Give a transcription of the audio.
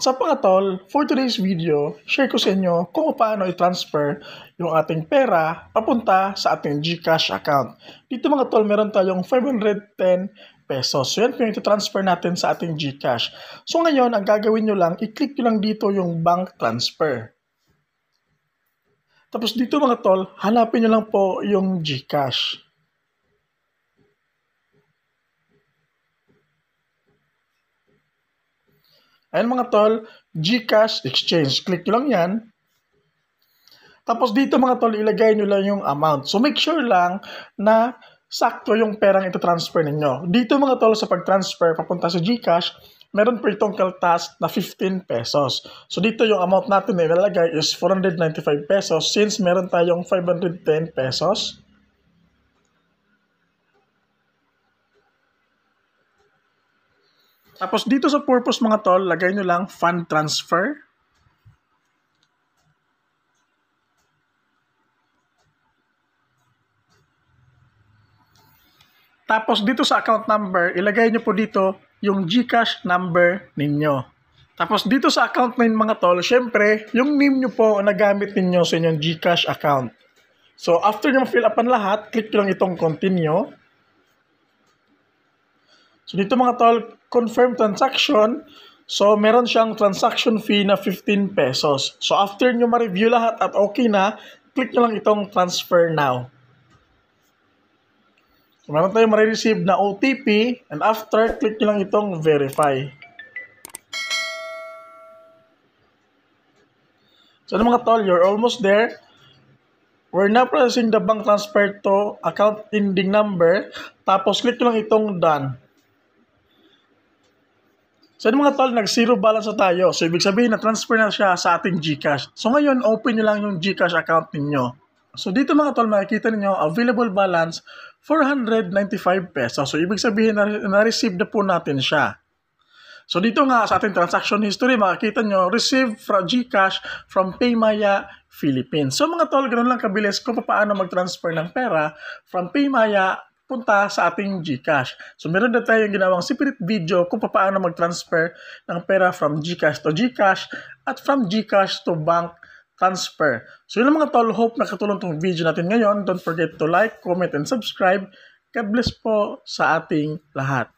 What's up mga tol? For today's video, share ko sa inyo kung paano i-transfer yung ating pera papunta sa ating GCash account. Dito mga tol, meron tayong 510 pesos. So yan po yung i-transfer natin sa ating GCash. So ngayon, ang gagawin nyo lang, i-click nyo lang dito yung bank transfer. Tapos dito mga tol, hanapin nyo lang po yung GCash. Ayan mga tol, GCash Exchange. Click nyo lang yan. Tapos dito mga tol, ilagay nyo lang yung amount. So make sure lang na sakto yung perang ito-transfer ninyo. Dito mga tol, sa pag-transfer papunta sa GCash, meron po itong kaltas na 15 pesos. So dito yung amount natin na ilalagay is 495 pesos since meron tayong 510 pesos. Tapos dito sa purpose mga tol, lagay nyo lang fund transfer. Tapos dito sa account number, ilagay nyo po dito yung GCash number ninyo. Tapos dito sa account name mga tol, syempre, yung name nyo po na gamit ninyo sa inyong GCash account. So after nyo ma-fill upan lahat, click lang itong continue. So dito mga tol, confirm transaction. So meron siyang transaction fee na 15 pesos. So after nyo ma-review lahat at okay na, click nyo lang itong transfer now. So meron tayong ma-receive na OTP and after, click nyo lang itong verify. So mga tol, you're almost there. We're now processing the bank transfer to account ending number. Tapos click nyo lang itong done. So mga tol, nag-zero balance na tayo. So ibig sabihin na transfer na siya sa ating GCash. So ngayon, open nyo lang yung GCash account ninyo. So dito mga tol, makikita niyo available balance 495 pesos. So ibig sabihin na-receive na po natin siya. So dito nga sa ating transaction history, makikita nyo receive from GCash from Paymaya Philippines. So mga tol, ganoon lang kabilis kung paano mag-transfer ng pera from Paymaya punta sa ating GCash. So meron na tayong ginawang separate video kung paano mag-transfer ng pera from GCash to GCash at from GCash to bank transfer. So yun lang mga tol, hope nakatulong tong video natin ngayon. Don't forget to like, comment, and subscribe. God bless po sa ating lahat.